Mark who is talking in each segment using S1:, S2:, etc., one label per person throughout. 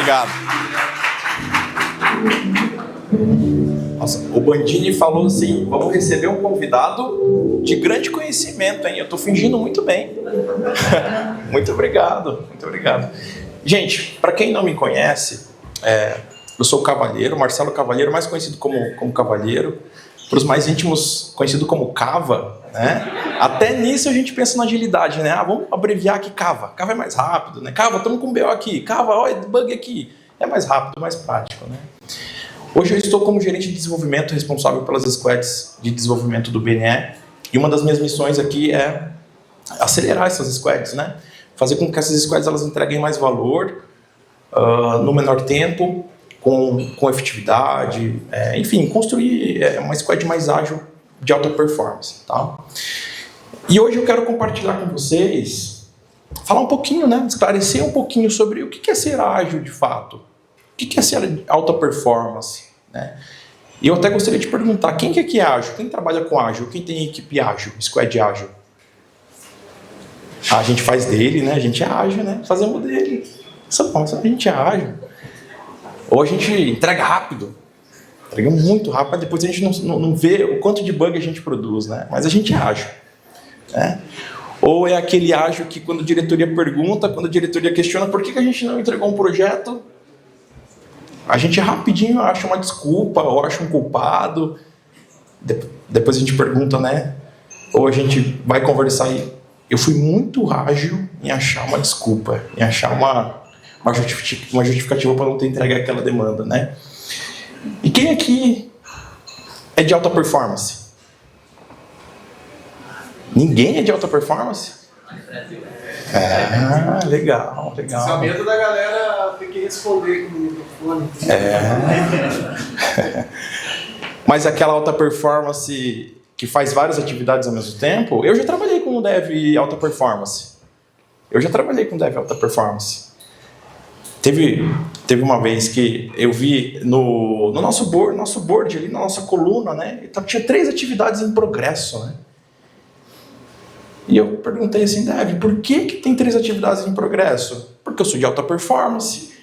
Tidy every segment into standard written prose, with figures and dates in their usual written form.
S1: Obrigado. Nossa, o Bandini falou assim, vamos receber um convidado de grande conhecimento, hein? Eu estou fingindo muito bem. Muito obrigado, muito obrigado. Gente, para quem não me conhece, eu sou o Cavalheiro, Marcelo Cavalheiro, mais conhecido como Cavalheiro. Para os mais íntimos, conhecido como Cava, né? Até nisso a gente pensa na agilidade, né? Vamos abreviar aqui Cava. Cava é mais rápido, né? Cava, estamos com um BO aqui. Cava, olha, bug aqui. É mais rápido, mais prático, né? Hoje eu estou como gerente de desenvolvimento responsável pelas squads de desenvolvimento do BNE. E uma das minhas missões aqui é acelerar essas squads, né? Fazer com que essas squads elas entreguem mais valor no menor tempo, com efetividade, enfim, construir uma squad mais ágil de alta performance, tá? E hoje eu quero compartilhar com vocês, falar um pouquinho, né, esclarecer um pouquinho sobre o que é ser ágil de fato, o que é ser alta performance, né? E eu até gostaria de perguntar, quem que aqui é ágil? Quem trabalha com ágil? Quem tem equipe ágil, squad ágil? A gente faz dele, né? A gente é ágil, né? Fazemos dele. A gente é ágil. Ou a gente entrega rápido, entrega muito rápido, depois a gente não vê o quanto de bug a gente produz, né? Mas a gente é ágil, né? Ou é aquele ágil que quando a diretoria pergunta, quando a diretoria questiona por que a gente não entregou um projeto, a gente rapidinho acha uma desculpa, ou acha um culpado, depois a gente pergunta, né? Ou a gente vai conversar e eu fui muito ágil em achar uma desculpa, em achar uma justificativa para não ter entregue aquela demanda, né? E quem aqui é de alta performance? Ninguém é de alta performance? Legal.
S2: Esse é o medo da galera ter que responder com o microfone.
S1: Mas aquela alta performance que faz várias atividades ao mesmo tempo, eu já trabalhei com dev alta performance. Teve uma vez que eu vi no nosso board ali, na nossa coluna, né? Tinha 3 atividades em progresso, né? E eu perguntei assim, Dev, por que tem 3 atividades em progresso? Porque eu sou de alta performance,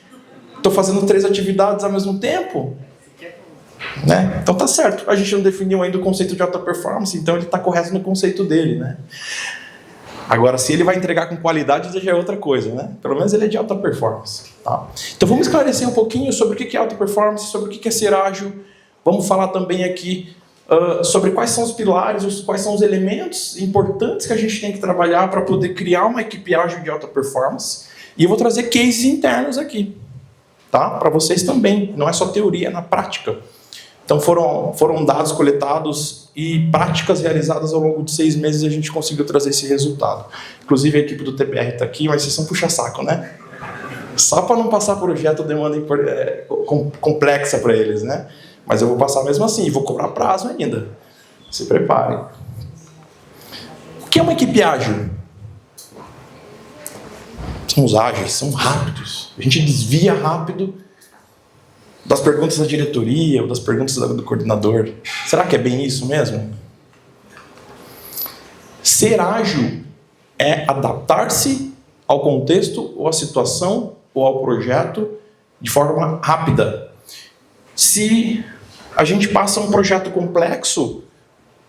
S1: estou fazendo 3 atividades ao mesmo tempo, né? Então tá certo, a gente não definiu ainda o conceito de alta performance, então ele está correto no conceito dele, né? Agora, se ele vai entregar com qualidade, já é outra coisa, né? Pelo menos ele é de alta performance, tá? Então vamos esclarecer um pouquinho sobre o que é alta performance, sobre o que é ser ágil. Vamos falar também aqui sobre quais são os pilares, quais são os elementos importantes que a gente tem que trabalhar para poder criar uma equipe ágil de alta performance. E eu vou trazer cases internos aqui, tá? Para vocês também, não é só teoria, é na prática. Então foram dados coletados e práticas realizadas ao longo de 6 meses a gente conseguiu trazer esse resultado. Inclusive a equipe do TBR está aqui, mas vocês são puxa-saco, né? Só para não passar projeto demanda complexa para eles, né? Mas eu vou passar mesmo assim, e vou cobrar prazo ainda. Se preparem. O que é uma equipe ágil? São os ágeis, são rápidos. A gente desvia rápido das perguntas da diretoria ou das perguntas do coordenador. Será que é bem isso mesmo? Ser ágil é adaptar-se ao contexto ou à situação ou ao projeto de forma rápida. Se a gente passa um projeto complexo,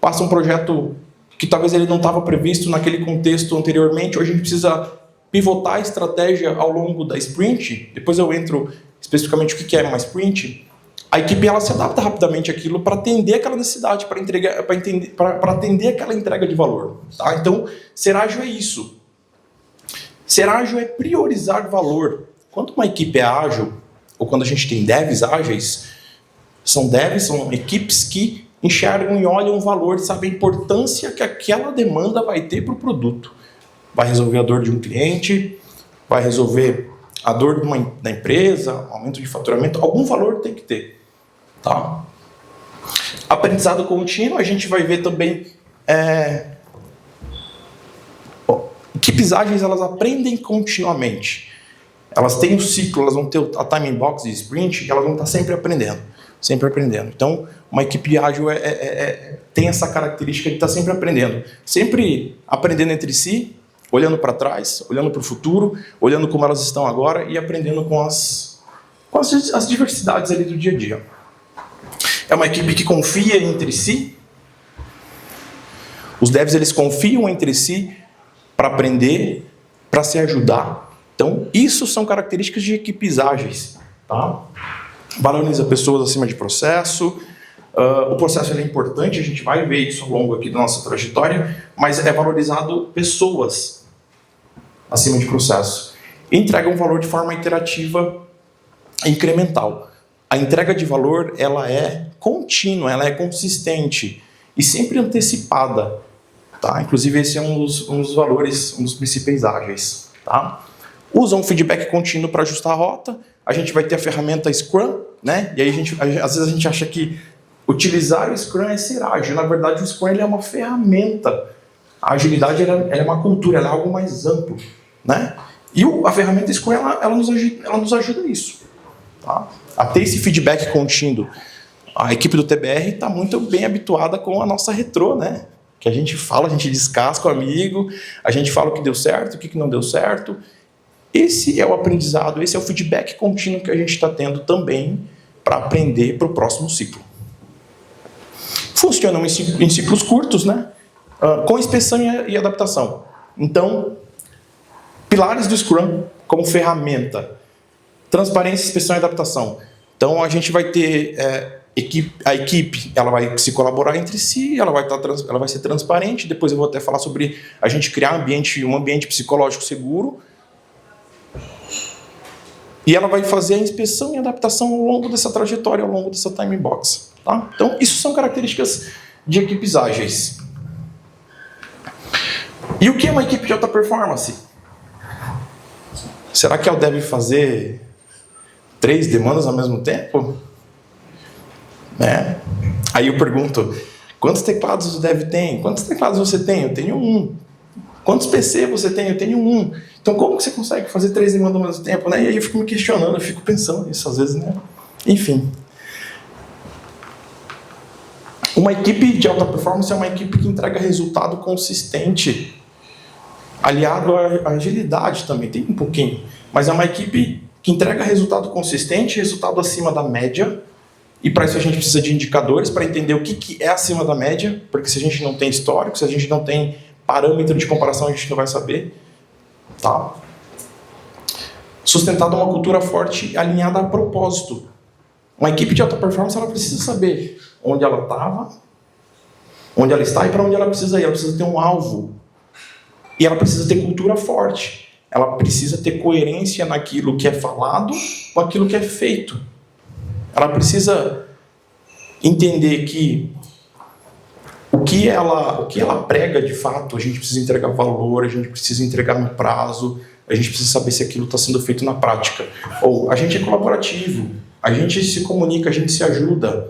S1: passa um projeto que talvez ele não estava previsto naquele contexto anteriormente, ou a gente precisa pivotar a estratégia ao longo da sprint, depois eu entro especificamente o que é uma sprint, a equipe ela se adapta rapidamente àquilo para atender aquela necessidade, para atender aquela entrega de valor. Tá? Então, ser ágil é isso. Ser ágil é priorizar valor. Quando uma equipe é ágil, ou quando a gente tem devs ágeis, são equipes que enxergam e olham o valor, sabem a importância que aquela demanda vai ter para o produto. Vai resolver a dor de um cliente, vai resolver a dor da empresa, aumento de faturamento, algum valor tem que ter. Tá? Aprendizado contínuo, a gente vai ver também equipes ágeis, elas aprendem continuamente. Elas têm o ciclo, elas vão ter a timing box de sprint, elas vão estar sempre aprendendo. Então, uma equipe ágil tem essa característica de estar sempre aprendendo entre si, olhando para trás, olhando para o futuro, olhando como elas estão agora e aprendendo com as com as diversidades ali do dia a dia. É uma equipe que confia entre si. Os devs, eles confiam entre si para aprender, para se ajudar. Então, isso são características de equipes ágeis. Tá? Valoriza pessoas acima de processo. O processo é importante, a gente vai ver isso ao longo aqui da nossa trajetória, mas é valorizado pessoas acima de processo. Entrega um valor de forma iterativa e incremental. A entrega de valor, ela é contínua, ela é consistente e sempre antecipada. Tá? Inclusive, esse é um dos valores, um dos princípios ágeis. Tá? Usa um feedback contínuo para ajustar a rota. A gente vai ter a ferramenta Scrum, né? E aí às vezes a gente acha que utilizar o Scrum é ser ágil. Na verdade, o Scrum ele é uma ferramenta. A agilidade ela é uma cultura, ela é algo mais amplo. Né? E a ferramenta Scrum ela nos ajuda nisso. Tá? A ter esse feedback contínuo. A equipe do TBR está muito bem habituada com a nossa retrô, né? Que a gente fala, a gente descasca o amigo, a gente fala o que deu certo, o que não deu certo. Esse é o aprendizado, esse é o feedback contínuo que a gente está tendo também para aprender para o próximo ciclo. Funcionam em ciclos curtos, né? Com inspeção e adaptação. Então, pilares do Scrum como ferramenta. Transparência, inspeção e adaptação. Então, a gente vai ter a equipe, ela vai se colaborar entre si, ela vai ser transparente. Depois eu vou até falar sobre a gente criar um ambiente psicológico seguro. E ela vai fazer a inspeção e adaptação ao longo dessa trajetória, ao longo dessa time box. Tá? Então, isso são características de equipes ágeis. E o que é uma equipe de alta performance? Será que ela deve fazer 3 demandas ao mesmo tempo? Aí eu pergunto, quantos teclados o dev tem? Quantos teclados você tem? Eu tenho 1. Quantos PC você tem? Eu tenho 1. Então, como que você consegue fazer 3 demandas ao mesmo tempo? Né? E aí eu fico me questionando, eu fico pensando nisso às vezes, né? Enfim. Uma equipe de alta performance é uma equipe que entrega resultado consistente, aliado à agilidade também, tem um pouquinho. Mas é uma equipe que entrega resultado consistente, resultado acima da média. E para isso a gente precisa de indicadores para entender o que é acima da média, porque se a gente não tem histórico, se a gente não tem parâmetro de comparação, a gente não vai saber. Tá? Sustentado uma cultura forte alinhada a propósito. Uma equipe de alta performance ela precisa saber onde ela estava, onde ela está e para onde ela precisa ir. Ela precisa ter um alvo. E ela precisa ter cultura forte. Ela precisa ter coerência naquilo que é falado com aquilo que é feito. Ela precisa entender que o que ela prega de fato, a gente precisa entregar valor, a gente precisa entregar no prazo, a gente precisa saber se aquilo está sendo feito na prática. Ou a gente é colaborativo, a gente se comunica, a gente se ajuda.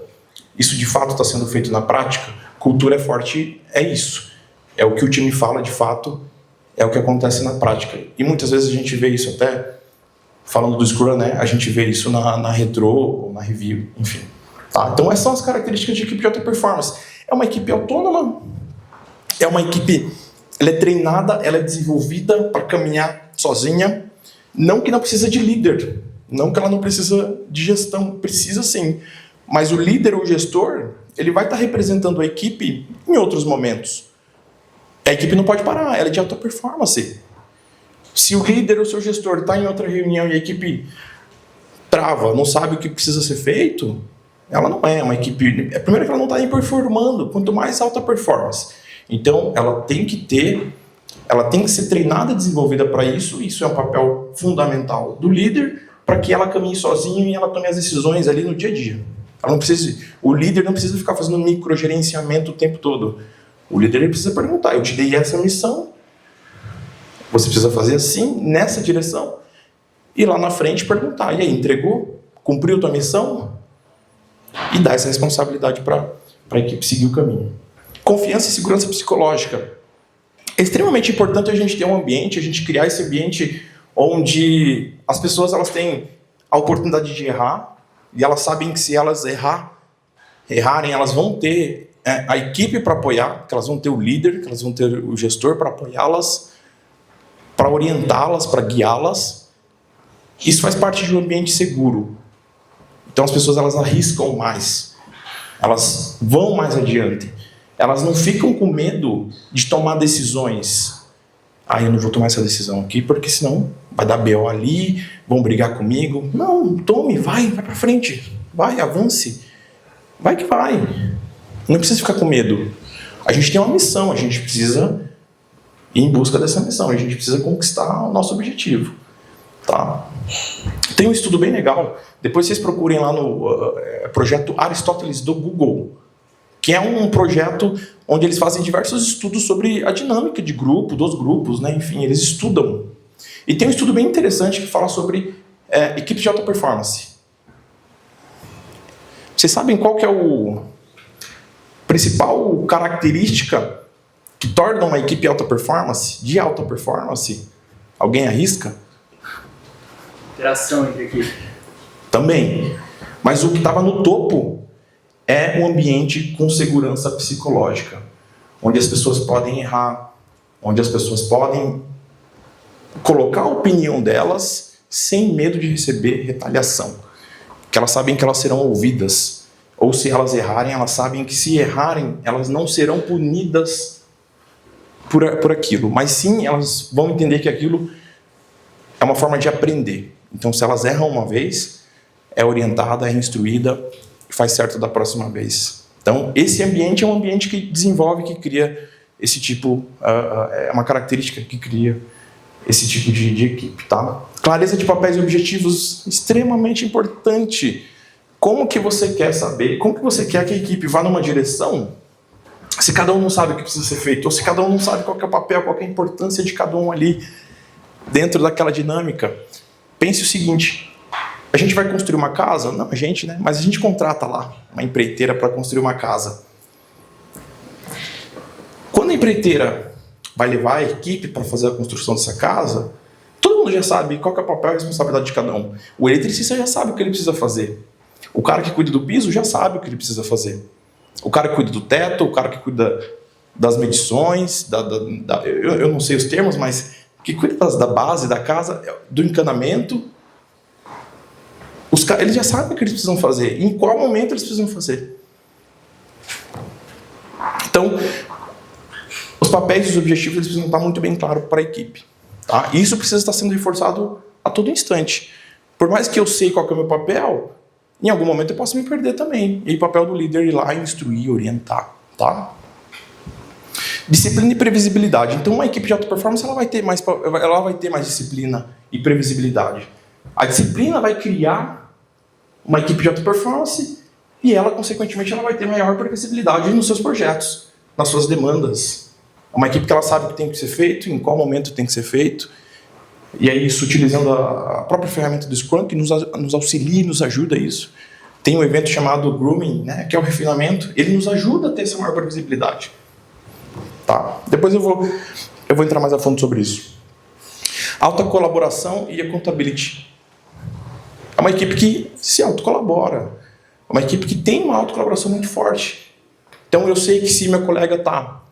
S1: Isso de fato está sendo feito na prática? Cultura é forte, é isso. É o que o time fala de fato, é o que acontece na prática. E muitas vezes a gente vê isso até, falando do Scrum, né? A gente vê isso na retrô ou na review, enfim. Tá? Então essas são as características de equipe de alta performance. É uma equipe autônoma, é uma equipe, ela é treinada, ela é desenvolvida para caminhar sozinha, não que não precisa de líder, não que ela não precisa de gestão, precisa sim, mas o líder ou o gestor, ele vai estar representando a equipe em outros momentos. A equipe não pode parar, ela é de alta performance. Se o líder ou o seu gestor está em outra reunião e a equipe trava, não sabe o que precisa ser feito, ela não é uma equipe... Primeiro que ela não está nem performando, quanto mais alta performance. Então, ela tem que ser treinada e desenvolvida para isso. Isso é um papel fundamental do líder, para que ela caminhe sozinha e ela tome as decisões ali no dia a dia. O líder não precisa ficar fazendo microgerenciamento o tempo todo. O líder ele precisa perguntar, eu te dei essa missão, você precisa fazer assim, nessa direção, e lá na frente perguntar, e aí, entregou? Cumpriu tua missão? E dar essa responsabilidade para a equipe seguir o caminho. Confiança e segurança psicológica. É extremamente importante a gente ter um ambiente, a gente criar esse ambiente onde as pessoas elas têm a oportunidade de errar, e elas sabem que se elas errarem, elas vão ter a equipe para apoiar, que elas vão ter o líder, que elas vão ter o gestor para apoiá-las, para orientá-las, para guiá-las. Isso faz parte de um ambiente seguro. Então as pessoas elas arriscam mais, elas vão mais adiante, elas não ficam com medo de tomar decisões. Eu não vou tomar essa decisão aqui porque senão vai dar BO ali, vão brigar comigo. Não, tome, vai para frente, vai, avance, vai que vai. Não precisa ficar com medo. A gente tem uma missão, a gente precisa ir em busca dessa missão, a gente precisa conquistar o nosso objetivo. Tá? Tem um estudo bem legal, depois vocês procurem lá no projeto Aristóteles do Google, que é um projeto onde eles fazem diversos estudos sobre a dinâmica de grupo, dos grupos, né? Enfim, eles estudam. E tem um estudo bem interessante que fala sobre equipes de alta performance. Vocês sabem qual que é o principal característica que torna uma equipe de alta performance? Alguém arrisca?
S3: Interação entre equipes.
S1: Também. Mas o que estava no topo é um ambiente com segurança psicológica, onde as pessoas podem errar, onde as pessoas podem colocar a opinião delas sem medo de receber retaliação. Que elas sabem que elas serão ouvidas. Ou se elas errarem, elas sabem que se errarem, elas não serão punidas por aquilo. Mas sim, elas vão entender que aquilo é uma forma de aprender. Então, se elas erram uma vez, é orientada, é instruída e faz certo da próxima vez. Então, esse ambiente é um ambiente que desenvolve, que cria esse tipo, é uma característica que cria esse tipo de equipe, tá? Clareza de papéis e objetivos, extremamente importante. Como que você quer saber, como que você quer que a equipe vá numa direção, se cada um não sabe o que precisa ser feito, ou se cada um não sabe qual que é o papel, qual que é a importância de cada um ali, dentro daquela dinâmica? Pense o seguinte, a gente vai construir uma casa? Não, a gente, né? Mas a gente contrata lá uma empreiteira para construir uma casa. Quando a empreiteira vai levar a equipe para fazer a construção dessa casa, todo mundo já sabe qual que é o papel e a responsabilidade de cada um. O eletricista já sabe o que ele precisa fazer. O cara que cuida do piso já sabe o que ele precisa fazer. O cara que cuida do teto, o cara que cuida das medições, eu não sei os termos, mas que cuida da base da casa, do encanamento, eles já sabem o que eles precisam fazer, em qual momento eles precisam fazer. Então, os papéis e os objetivos eles precisam estar muito bem claros para a equipe. Tá? E isso precisa estar sendo reforçado a todo instante. Por mais que eu sei qual que é o meu papel, em algum momento eu posso me perder também. E o papel do líder é ir lá, instruir, orientar. Tá? Disciplina e previsibilidade. Então, uma equipe de alta performance ela vai ter mais disciplina e previsibilidade. A disciplina vai criar uma equipe de alta performance e ela, consequentemente, ela vai ter maior previsibilidade nos seus projetos, nas suas demandas. É uma equipe que ela sabe o que tem que ser feito, em qual momento tem que ser feito. E é isso, utilizando a própria ferramenta do Scrum, que nos auxilia e nos ajuda a isso. Tem um evento chamado Grooming, né, que é o refinamento. Ele nos ajuda a ter essa maior previsibilidade. Tá? Depois eu vou entrar mais a fundo sobre isso. Alta colaboração e accountability. É uma equipe que se autocolabora. É uma equipe que tem uma autocolaboração muito forte. Então eu sei que se meu colega está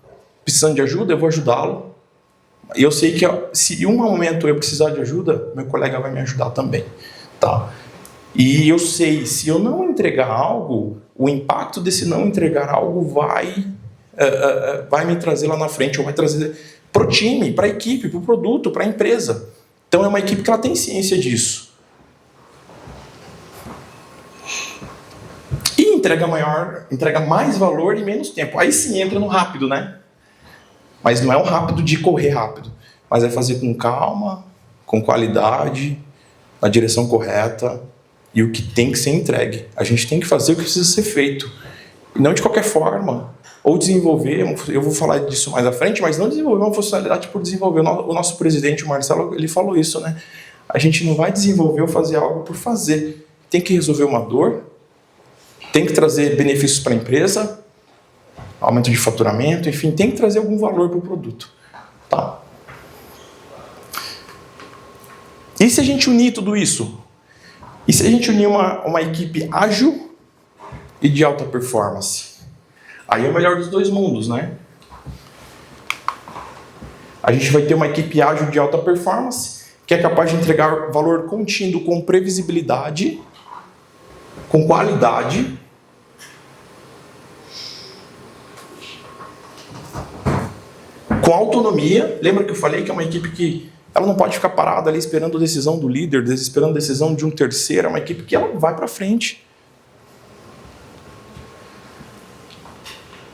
S1: precisando de ajuda, eu vou ajudá-lo. E eu sei que se em um momento eu precisar de ajuda, meu colega vai me ajudar também. Tá? E eu sei, se eu não entregar algo, o impacto desse não entregar algo vai me trazer lá na frente, ou vai trazer para o time, para a equipe, para o produto, para a empresa. Então é uma equipe que ela tem ciência disso. E entrega mais valor em menos tempo. Aí sim entra no rápido, né? Mas não é um rápido de correr rápido, mas é fazer com calma, com qualidade, na direção correta e o que tem que ser entregue. A gente tem que fazer o que precisa ser feito. E não de qualquer forma. Ou desenvolver, eu vou falar disso mais à frente, mas não desenvolver uma funcionalidade por desenvolver. O nosso presidente, o Marcelo, ele falou isso, né? A gente não vai desenvolver ou fazer algo por fazer. Tem que resolver uma dor, tem que trazer benefícios para a empresa, aumento de faturamento, enfim, tem que trazer algum valor para o produto. Tá? E se a gente unir tudo isso? E se a gente unir uma equipe ágil e de alta performance? Aí é o melhor dos dois mundos, né? A gente vai ter uma equipe ágil de alta performance, que é capaz de entregar valor contínuo com previsibilidade, com qualidade, com autonomia. Lembra que eu falei que é uma equipe que ela não pode ficar parada ali esperando a decisão do líder, esperando a decisão de um terceiro. É uma equipe que ela vai para frente.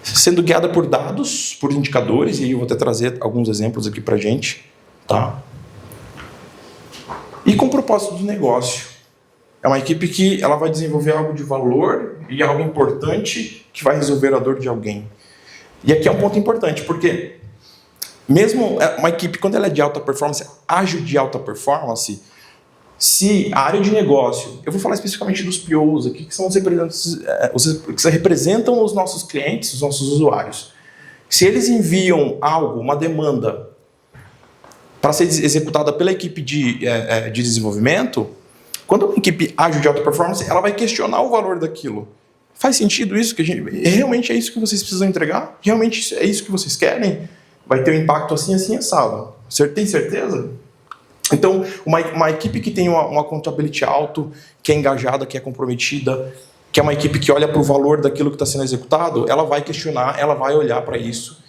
S1: Sendo guiada por dados, por indicadores, e aí eu vou até trazer alguns exemplos aqui para a gente. Tá? E com propósito do negócio. É uma equipe que ela vai desenvolver algo de valor e algo importante que vai resolver a dor de alguém. E aqui é um ponto importante, porque mesmo uma equipe, quando ela é de alta performance, ágil de alta performance, se a área de negócio, eu vou falar especificamente dos POs aqui, que são os representantes, que representam os nossos clientes, os nossos usuários. Se eles enviam algo, uma demanda, para ser executada pela equipe de desenvolvimento, quando uma equipe ágil de alta performance, ela vai questionar o valor daquilo. Faz sentido isso? Realmente é isso que vocês precisam entregar? Realmente é isso que vocês querem? Vai ter um impacto assim, assim, assado. Tem certeza? Então, uma equipe que tem uma accountability alto, que é engajada, que é comprometida, que é uma equipe que olha para o valor daquilo que está sendo executado, ela vai questionar, ela vai olhar para isso.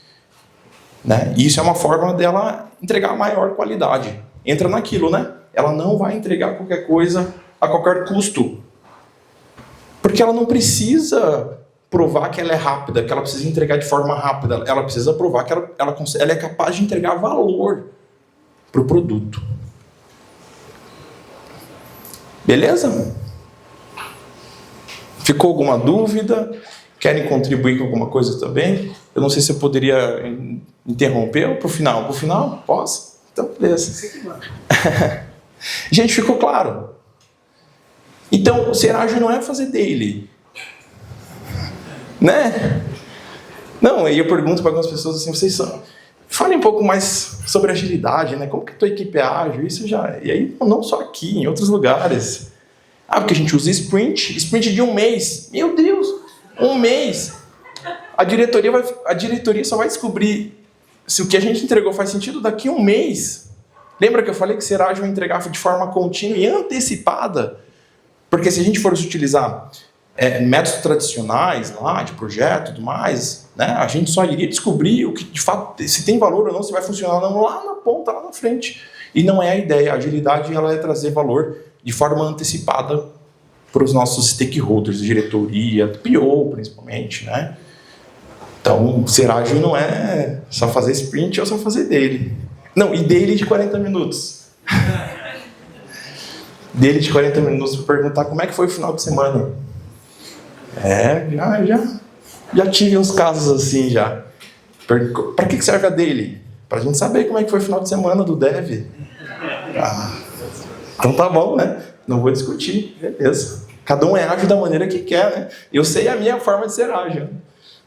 S1: Né? E isso é uma forma dela entregar maior qualidade. Entra naquilo, né? Ela não vai entregar qualquer coisa a qualquer custo. Porque ela não precisa provar que ela é rápida, que ela precisa entregar de forma rápida. Ela precisa provar que ela é capaz de entregar valor para o produto. Beleza? Ficou alguma dúvida? Querem contribuir com alguma coisa também? Eu não sei se eu poderia interromper para o final. Para o final? Posso? Então, beleza. Gente, ficou claro? Então, ser ágil não é fazer daily. Né? Não, aí eu pergunto para algumas pessoas assim, vocês são... Fale um pouco mais sobre agilidade, né? Como que a tua equipe é ágil? Isso já... E aí, não só aqui, em outros lugares. Porque a gente usa sprint de 1 mês. Meu Deus! 1 mês! A diretoria só vai descobrir se o que a gente entregou faz sentido daqui a 1 mês. Lembra que eu falei que ser ágil é entregar de forma contínua e antecipada? Porque se a gente for utilizar métodos tradicionais lá, de projeto e tudo mais, né, a gente só iria descobrir o que de fato, se tem valor ou não, se vai funcionar ou não, lá na ponta, lá na frente. E não é a ideia. A agilidade ela é trazer valor de forma antecipada para os nossos stakeholders, diretoria, PO principalmente, né? Então, ser ágil não é só fazer sprint ou só fazer daily. Não, e daily de 40 minutos. Daily de 40 minutos para perguntar como é que foi o final de semana. Já tive uns casos assim já. Para que serve a daily? Para a gente saber como é que foi o final de semana do dev. Então tá bom, né? Não vou discutir, beleza. Cada um é ágil da maneira que quer, né? Eu sei a minha forma de ser ágil.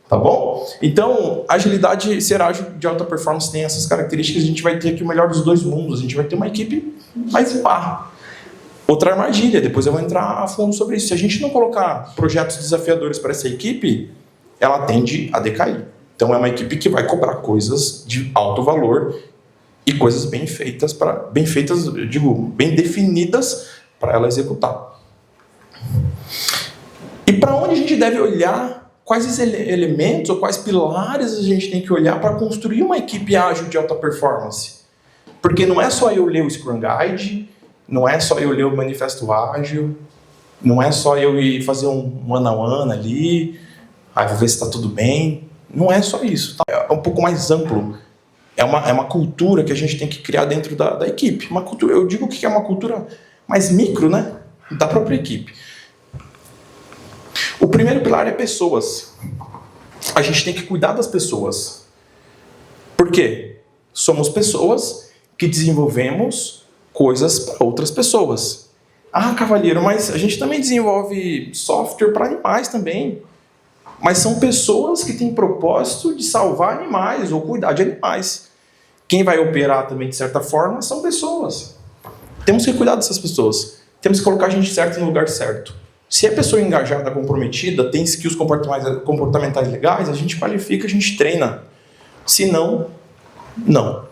S1: Tá bom? Então, agilidade, ser ágil de alta performance tem essas características. A gente vai ter aqui o melhor dos dois mundos. A gente vai ter uma equipe mais pá. Outra armadilha, depois eu vou entrar a fundo sobre isso. Se a gente não colocar projetos desafiadores para essa equipe, ela tende a decair. Então, é uma equipe que vai cobrar coisas de alto valor e coisas bem feitas, eu digo, bem definidas para ela executar. E para onde a gente deve olhar? Quais elementos ou quais pilares a gente tem que olhar para construir uma equipe ágil de alta performance? Porque não é só eu ler o Scrum Guide, não é só eu ler o Manifesto Ágil, não é só eu ir fazer um one-on-one ali, vou ver se está tudo bem. Não é só isso, tá? É um pouco mais amplo. É uma cultura que a gente tem que criar dentro da equipe. Uma cultura, eu digo que é uma cultura mais micro, né? Da própria equipe. O primeiro pilar é pessoas. A gente tem que cuidar das pessoas. Por quê? Somos pessoas que desenvolvemos coisas para outras pessoas. Cavalheiro, mas a gente também desenvolve software para animais também. Mas são pessoas que têm propósito de salvar animais ou cuidar de animais. Quem vai operar também, de certa forma, são pessoas. Temos que cuidar dessas pessoas. Temos que colocar a gente certo no lugar certo. Se é pessoa engajada, comprometida, tem skills comportamentais legais, a gente qualifica, a gente treina. Se não, não.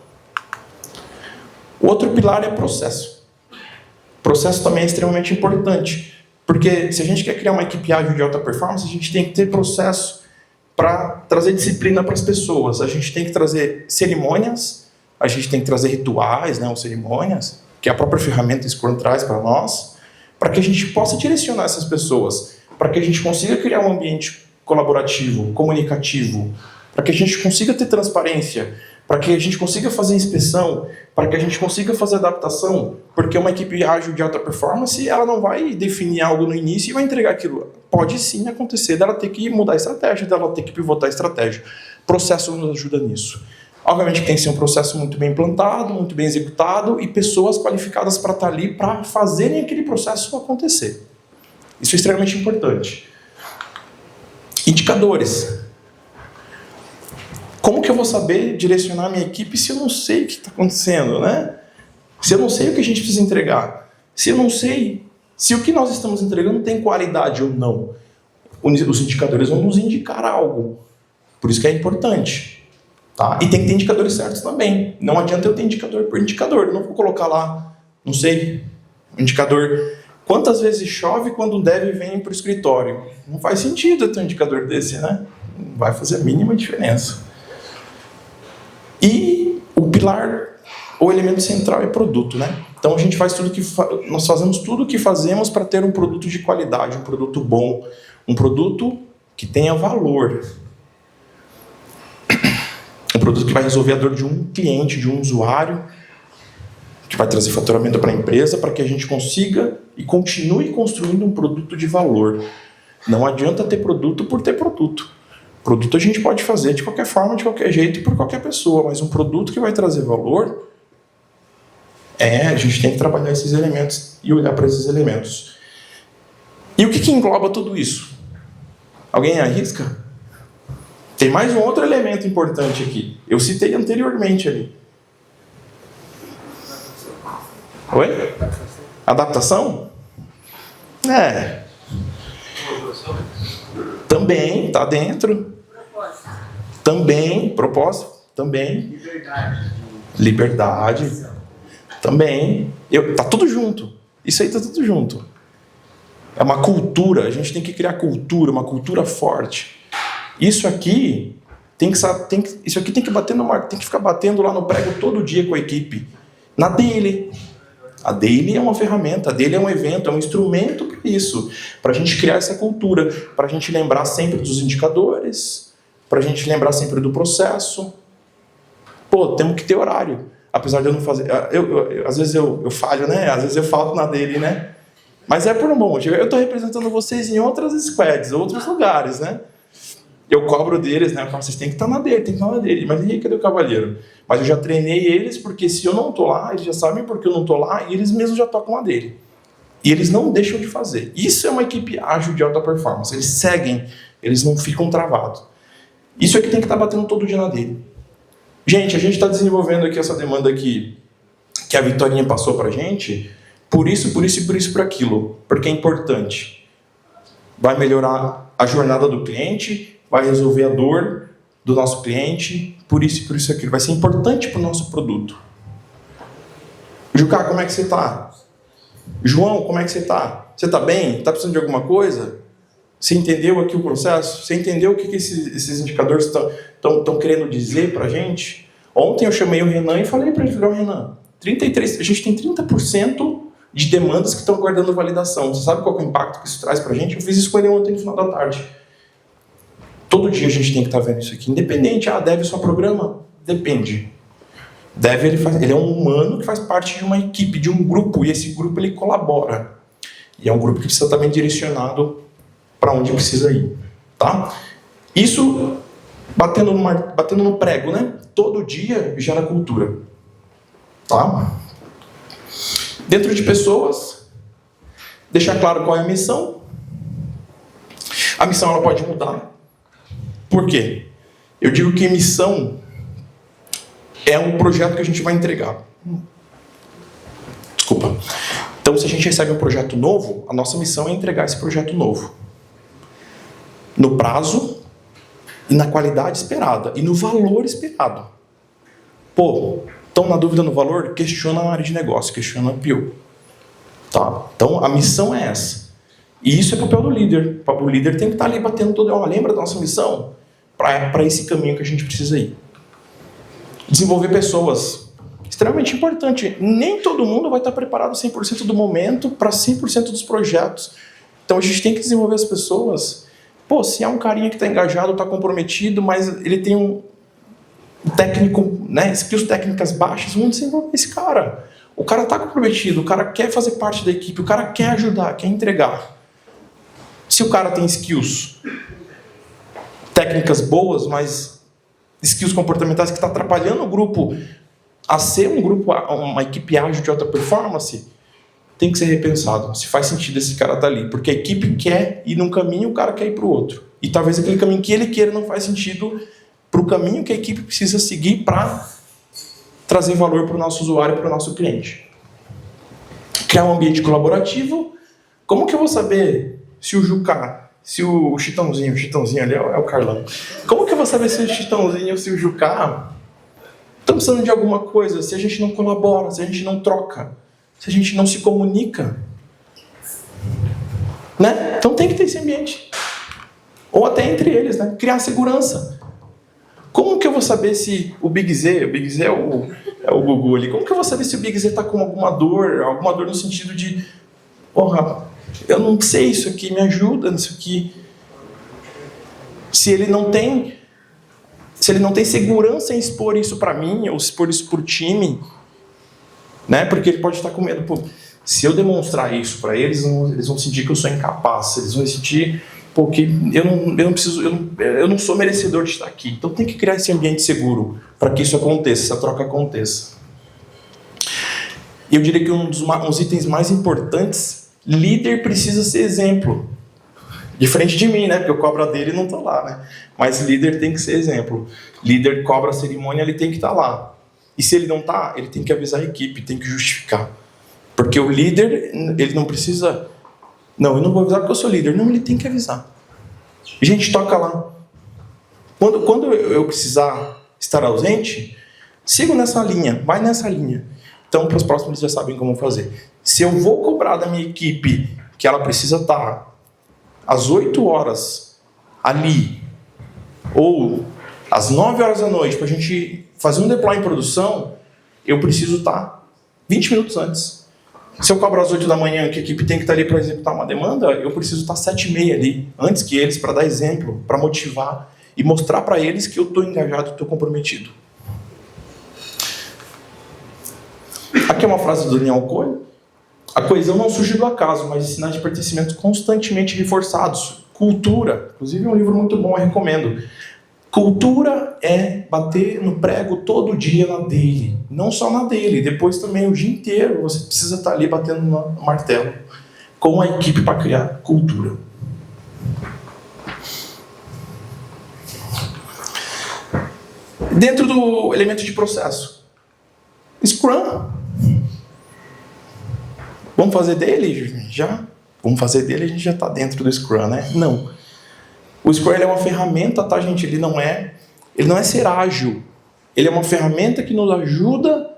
S1: O outro pilar é processo. Processo também é extremamente importante. Porque se a gente quer criar uma equipe ágil de alta performance, a gente tem que ter processo para trazer disciplina para as pessoas. A gente tem que trazer cerimônias, a gente tem que trazer rituais, né, ou cerimônias, que a própria ferramenta Scrum traz para nós, para que a gente possa direcionar essas pessoas, para que a gente consiga criar um ambiente colaborativo, comunicativo, para que a gente consiga ter transparência, para que a gente consiga fazer inspeção, para que a gente consiga fazer adaptação, porque uma equipe ágil de alta performance, ela não vai definir algo no início e vai entregar aquilo. Pode sim acontecer dela ter que mudar a estratégia, dela ter que pivotar a estratégia. O processo nos ajuda nisso. Obviamente que tem que ser um processo muito bem implantado, muito bem executado e pessoas qualificadas para estar ali para fazerem aquele processo acontecer. Isso é extremamente importante. Indicadores. Como que eu vou saber direcionar a minha equipe se eu não sei o que está acontecendo, né? Se eu não sei o que a gente precisa entregar. Se eu não sei se o que nós estamos entregando tem qualidade ou não. Os indicadores vão nos indicar algo. Por isso que é importante. Tá? E tem que ter indicadores certos também. Não adianta eu ter indicador por indicador. Eu não vou colocar lá, não sei, indicador... Quantas vezes chove quando um dev vem para o escritório? Não faz sentido eu ter um indicador desse, né? Não vai fazer a mínima diferença. E o pilar, o elemento central é produto, né? Então a gente faz tudo nós fazemos tudo o que fazemos para ter um produto de qualidade, um produto bom, um produto que tenha valor. Um produto que vai resolver a dor de um cliente, de um usuário, que vai trazer faturamento para a empresa, para que a gente consiga e continue construindo um produto de valor. Não adianta ter produto por ter produto. Produto a gente pode fazer de qualquer forma, de qualquer jeito e por qualquer pessoa, mas um produto que vai trazer valor, a gente tem que trabalhar esses elementos e olhar para esses elementos. E o que engloba tudo isso? Alguém arrisca? Tem mais um outro elemento importante aqui. Eu citei anteriormente ali. Oi? Adaptação? Também, está dentro. Também, propósito. Também. Liberdade. Também. Tá tudo junto. Isso aí tá tudo junto. É uma cultura. A gente tem que criar cultura, uma cultura forte. Isso aqui isso aqui tem que ficar batendo lá no prego todo dia com a equipe. Na daily. A daily é uma ferramenta, a daily é um evento, é um instrumento para isso, para a gente criar essa cultura, para a gente lembrar sempre dos indicadores, para a gente lembrar sempre do processo. Pô, temos que ter horário, apesar de eu não fazer... às vezes eu falho, né? Às vezes eu falto na daily, né? Mas é por um bom motivo. Eu estou representando vocês em outras squads, outros lugares, né? Eu cobro deles, né? Eu falo, vocês têm que estar na dele, tem que estar na dele. Mas e aí, cadê o cavalheiro? Mas eu já treinei eles, porque se eu não estou lá, eles já sabem porque eu não estou lá, e eles mesmos já tocam a dele. E eles não deixam de fazer. Isso é uma equipe ágil de alta performance. Eles seguem, eles não ficam travados. Isso é que tem que estar batendo todo dia na dele. Gente, a gente está desenvolvendo aqui essa demanda aqui, que a Vitorinha passou para a gente, por isso, por aquilo. Porque é importante. Vai melhorar a jornada do cliente, vai resolver a dor do nosso cliente, por isso aquilo. Vai ser importante para o nosso produto. Jucá, como é que você está? João, como é que você está? Você está bem? Está precisando de alguma coisa? Você entendeu aqui o processo? Você entendeu o que esses indicadores estão querendo dizer para a gente? Ontem eu chamei o Renan e falei para ele, Renan, a gente tem 30% de demandas que estão aguardando validação. Você sabe qual é o impacto que isso traz para a gente? Eu fiz isso com ele ontem no final da tarde. Todo dia a gente tem que estar vendo isso aqui. Independente, deve só programa? Depende. Deve, ele é um humano que faz parte de uma equipe, de um grupo, e esse grupo ele colabora. E é um grupo que precisa estar bem direcionado para onde precisa ir. Tá? Isso, batendo no prego, né? Todo dia gera cultura. Tá? Dentro de pessoas, deixar claro qual é a missão. A missão ela pode mudar. Por quê? Eu digo que missão é um projeto que a gente vai entregar. Desculpa. Então, se a gente recebe um projeto novo, a nossa missão é entregar esse projeto novo. No prazo e na qualidade esperada. E no valor esperado. Pô, estão na dúvida no valor? Questiona a área de negócio, questiona a PO. Tá? Então, a missão é essa. E isso é papel do líder. O líder tem que estar ali batendo todo, lembra da nossa missão? Para esse caminho que a gente precisa ir. Desenvolver pessoas. Extremamente importante. Nem todo mundo vai estar preparado 100% do momento para 100% dos projetos. Então a gente tem que desenvolver as pessoas. Pô, se é um carinha que está engajado, está comprometido, mas ele tem um técnico, né, skills técnicas baixas, vamos desenvolver esse cara. O cara está comprometido, o cara quer fazer parte da equipe, o cara quer ajudar, quer entregar. Se o cara tem skills técnicas boas, mas skills comportamentais que está atrapalhando o grupo a ser um grupo, uma equipe ágil de alta performance, tem que ser repensado. Se faz sentido esse cara estar ali. Porque a equipe quer ir num caminho, o cara quer ir para o outro. E talvez aquele caminho que ele queira não faz sentido para o caminho que a equipe precisa seguir para trazer valor para o nosso usuário e para o nosso cliente. Criar um ambiente colaborativo. Como que eu vou saber se o Jucá, se o Chitãozinho ali é o Carlão. Como que eu vou saber se o Chitãozinho ou se o Jucá estão precisando de alguma coisa, se a gente não colabora, se a gente não troca, se a gente não se comunica? Né? Então tem que ter esse ambiente. Ou até entre eles, né? Criar segurança. Como que eu vou saber se o Big Z é o Gugu ali, como que eu vou saber se o Big Z está com alguma dor no sentido de, porra, eu não sei isso aqui, me ajuda nisso aqui. Se ele não tem segurança em expor isso para mim, ou expor isso para o time, né? Porque ele pode estar com medo, pô, se eu demonstrar isso para eles, eles vão sentir que eu sou incapaz, eles vão sentir, pô, que eu não sou merecedor de estar aqui. Então tem que criar esse ambiente seguro para que isso aconteça, essa troca aconteça. E eu diria que um dos itens mais importantes, líder precisa ser exemplo. Diferente de mim, né? Porque eu cobro a dele e não estou lá, né? Mas líder tem que ser exemplo. Líder cobra a cerimônia, ele tem que estar lá. E se ele não está, ele tem que avisar a equipe, tem que justificar. Porque o líder, ele não precisa... Não, eu não vou avisar porque eu sou líder. Não, ele tem que avisar. Gente, toca lá. Quando eu precisar estar ausente, sigo nessa linha, vai nessa linha. Então, para os próximos, eles já sabem como fazer. Se eu vou cobrar da minha equipe que ela precisa estar às 8 horas ali, ou às 9 horas da noite, para a gente fazer um deploy em produção, eu preciso estar 20 minutos antes. Se eu cobro às 8 da manhã, que a equipe tem que estar ali para executar uma demanda, eu preciso estar 7h30 ali, antes que eles, para dar exemplo, para motivar e mostrar para eles que eu estou engajado, estou comprometido. Aqui é uma frase do Daniel Coelho. A coesão não surge do acaso, mas de sinais de pertencimento constantemente reforçados. Cultura, inclusive é um livro muito bom, eu recomendo. Cultura é bater no prego todo dia na dele. Não só na dele, depois também o dia inteiro você precisa estar ali batendo no martelo com a equipe para criar cultura. Dentro do elemento de processo, Scrum. Vamos fazer dele? Já? Vamos fazer dele, a gente já está dentro do Scrum, né? Não. O Scrum ele é uma ferramenta, tá, gente? Ele não é ser ágil. Ele é uma ferramenta que nos ajuda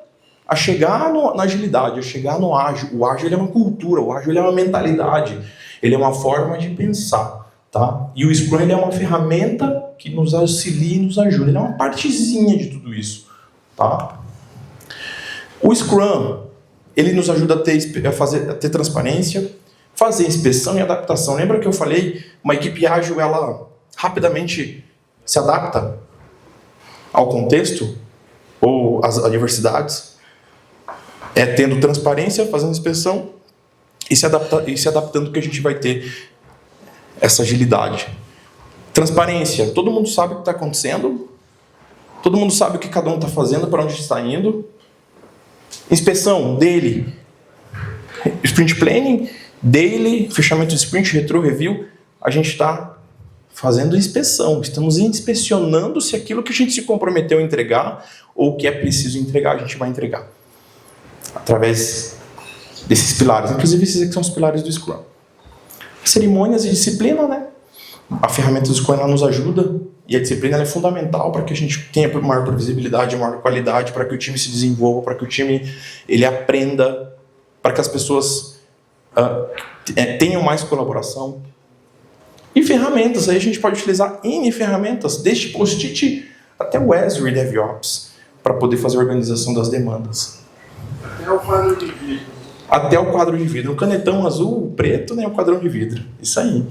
S1: a chegar na agilidade, a chegar no ágil. O ágil ele é uma cultura, o ágil ele é uma mentalidade. Ele é uma forma de pensar, tá? E o Scrum ele é uma ferramenta que nos auxilia e nos ajuda. Ele é uma partezinha de tudo isso, tá? O Scrum ele nos ajuda a ter transparência, fazer inspeção e adaptação. Lembra que eu falei, uma equipe ágil, ela rapidamente se adapta ao contexto ou às adversidades? É tendo transparência, fazendo inspeção e se adaptando que a gente vai ter essa agilidade. Transparência. Todo mundo sabe o que está acontecendo. Todo mundo sabe o que cada um está fazendo, para onde está indo. Inspeção, daily. Sprint planning, daily, fechamento de sprint, retro review. A gente está fazendo inspeção. Estamos inspecionando se aquilo que a gente se comprometeu a entregar ou o que é preciso entregar, a gente vai entregar. Através desses pilares. Inclusive, esses aqui são os pilares do Scrum. Cerimônias e disciplina, né? A ferramenta do Scrum ela nos ajuda e a disciplina ela é fundamental para que a gente tenha maior previsibilidade, maior qualidade, para que o time se desenvolva, para que o time ele aprenda, para que as pessoas tenham mais colaboração. E ferramentas, aí a gente pode utilizar N ferramentas, desde Post-it até o Azure DevOps, para poder fazer a organização das demandas.
S2: Até o quadro de vidro.
S1: Até o quadro de vidro. O canetão azul, o preto, né? O quadrão de vidro. Isso aí.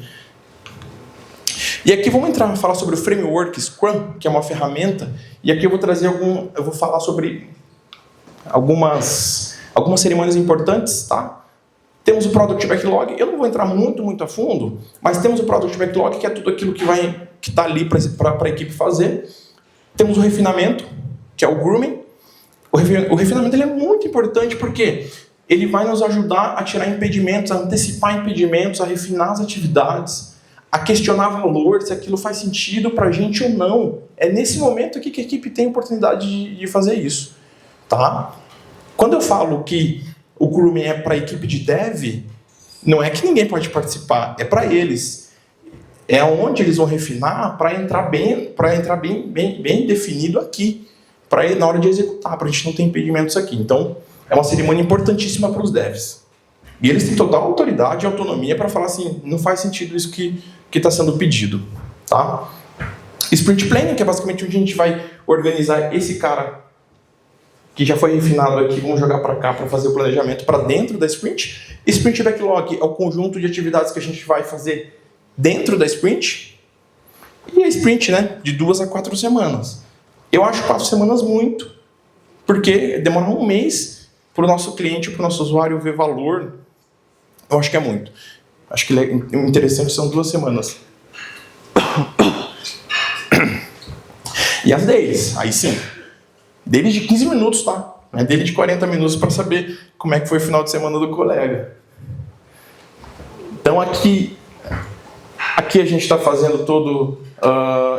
S1: E aqui vamos falar sobre o Framework Scrum, que é uma ferramenta. E aqui eu vou trazer eu vou falar sobre algumas cerimônias importantes, tá? Temos o Product Backlog. Eu não vou entrar muito a fundo, mas temos o Product Backlog, que é tudo aquilo que está ali para a equipe fazer. Temos o refinamento, que é o grooming. O refinamento ele é muito importante porque ele vai nos ajudar a tirar impedimentos, a antecipar impedimentos, a refinar as atividades, a questionar valor, se aquilo faz sentido para a gente ou não. É nesse momento aqui que a equipe tem a oportunidade de fazer isso. Tá? Quando eu falo que o grooming é para a equipe de dev, não é que ninguém pode participar, é para eles. É onde eles vão refinar para entrar bem definido aqui, para na hora de executar, para a gente não ter impedimentos aqui. Então, é uma cerimônia importantíssima para os devs. E eles têm total autoridade e autonomia para falar assim, não faz sentido isso que está sendo pedido. Tá? Sprint Planning, que é basicamente onde a gente vai organizar esse cara que já foi refinado aqui, vamos jogar para cá para fazer o planejamento para dentro da sprint. Sprint Backlog é o conjunto de atividades que a gente vai fazer dentro da sprint. E a sprint, né, de 2 a 4 semanas. Eu acho 4 semanas muito, porque demora um mês para o nosso cliente, para o nosso usuário ver valor. Eu acho que é muito. Acho que o interessante são 2 semanas. E as dailies, aí sim. Daily de 15 minutos, tá? Não é daily de 40 minutos para saber como é que foi o final de semana do colega. Então aqui a gente está fazendo todo...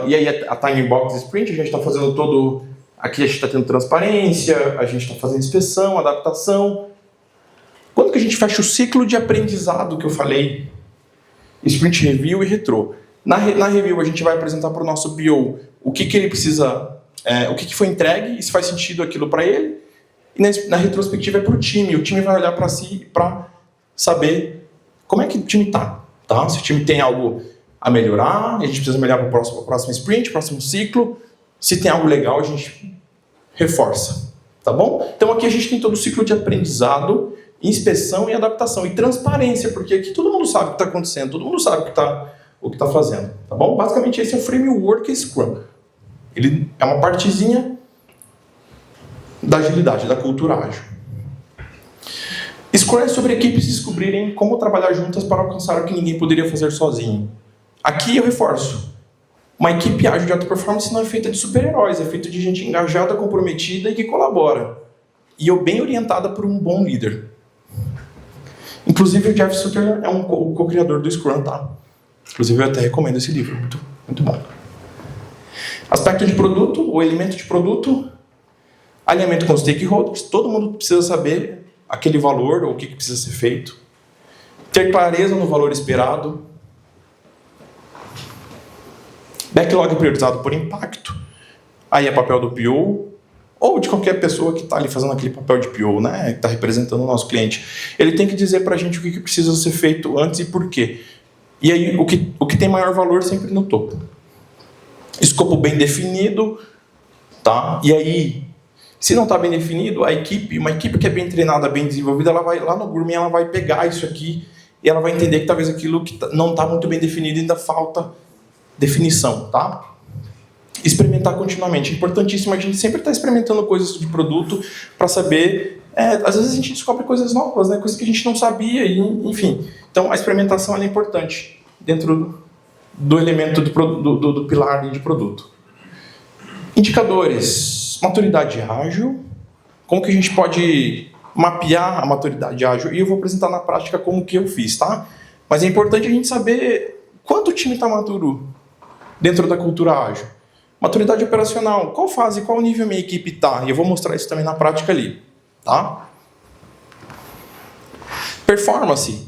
S1: e aí a Time Box Sprint, a gente está fazendo todo... Aqui a gente está tendo transparência, a gente está fazendo inspeção, adaptação. Quando que a gente fecha o ciclo de aprendizado que eu falei? Sprint Review e Retro. Na Review a gente vai apresentar para o nosso PO o que ele precisa... o que foi entregue e se faz sentido aquilo para ele. E na retrospectiva é para o time. O time vai olhar para si para saber como é que o time está. Tá? Se o time tem algo a melhorar, a gente precisa melhorar para o próximo sprint, próximo ciclo. Se tem algo legal, a gente reforça. Tá bom? Então aqui a gente tem todo o ciclo de aprendizado, inspeção e adaptação. E transparência, porque aqui todo mundo sabe o que está acontecendo, todo mundo sabe o que está fazendo. Tá bom? Basicamente esse é o Framework Scrum. Ele é uma partezinha da agilidade, da cultura ágil. Scrum é sobre equipes descobrirem como trabalhar juntas para alcançar o que ninguém poderia fazer sozinho. Aqui eu reforço. Uma equipe ágil de alta performance não é feita de super-heróis, é feita de gente engajada, comprometida e que colabora. E bem orientada por um bom líder. Inclusive o Jeff Sutter é o co-criador do Scrum, tá? Inclusive eu até recomendo esse livro, muito, muito bom. Aspecto de produto, ou elemento de produto, alinhamento com os stakeholders, todo mundo precisa saber aquele valor, ou o que precisa ser feito. Ter clareza no valor esperado. Backlog priorizado por impacto. Aí é papel do PO, ou de qualquer pessoa que está ali fazendo aquele papel de PO, né? Que está representando o nosso cliente. Ele tem que dizer para a gente o que precisa ser feito antes e por quê. E aí o que tem maior valor sempre no topo. Escopo bem definido, tá? E aí, se não está bem definido, uma equipe que é bem treinada, bem desenvolvida, ela vai lá no grooming, ela vai pegar isso aqui e ela vai entender que talvez aquilo que não está muito bem definido ainda falta definição, tá? Experimentar continuamente. É importantíssimo a gente sempre estar experimentando coisas de produto para saber... às vezes a gente descobre coisas novas, né? Coisas que a gente não sabia, enfim. Então a experimentação é importante dentro do elemento do pilar de produto. Indicadores. Maturidade ágil. Como que a gente pode mapear a maturidade ágil? E eu vou apresentar na prática como que eu fiz, tá? Mas é importante a gente saber quanto o time está maduro dentro da cultura ágil. Maturidade operacional. Qual fase, qual nível minha equipe está? E eu vou mostrar isso também na prática ali, tá? Performance.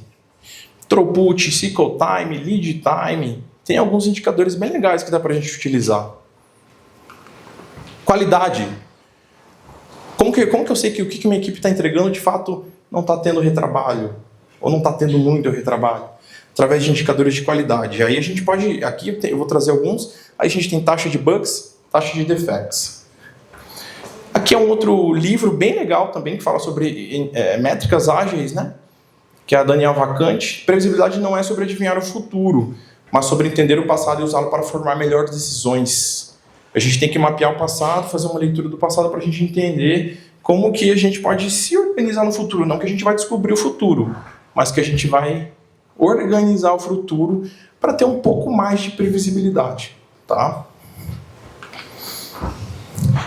S1: Throughput, cycle time, lead time. Tem alguns indicadores bem legais que dá para a gente utilizar. Qualidade. Como que eu sei que o que minha equipe está entregando de fato não está tendo retrabalho? ou não está tendo muito retrabalho? Através de indicadores de qualidade. Aí a gente pode, aqui eu vou trazer alguns, aí a gente tem taxa de bugs, taxa de defects. Aqui é um outro livro bem legal também, que fala sobre métricas ágeis, né? Que é a Daniel Vacante. Previsibilidade não é sobre adivinhar o futuro, mas sobre entender o passado e usá-lo para formar melhores decisões. A gente tem que mapear o passado, fazer uma leitura do passado para a gente entender como que a gente pode se organizar no futuro. Não que a gente vai descobrir o futuro, mas que a gente vai organizar o futuro para ter um pouco mais de previsibilidade, tá?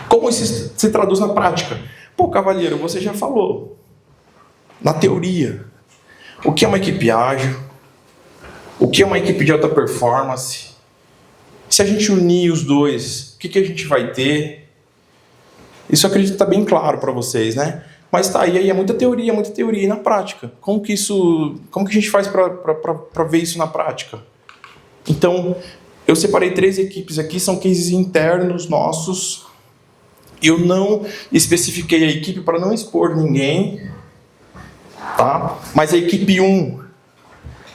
S1: Como isso se traduz na prática? Pô, Cavalheiro, você já falou, na teoria, o que é uma equipe ágil, o que é uma equipe de alta performance, se a gente unir os dois, o que a gente vai ter? Isso eu acredito que está bem claro para vocês, né? Mas tá, e aí é muita teoria e na prática. Como que a gente faz para ver isso na prática? Então, eu separei 3 equipes aqui, são cases internos nossos. Eu não especifiquei a equipe para não expor ninguém, tá? Mas a equipe 1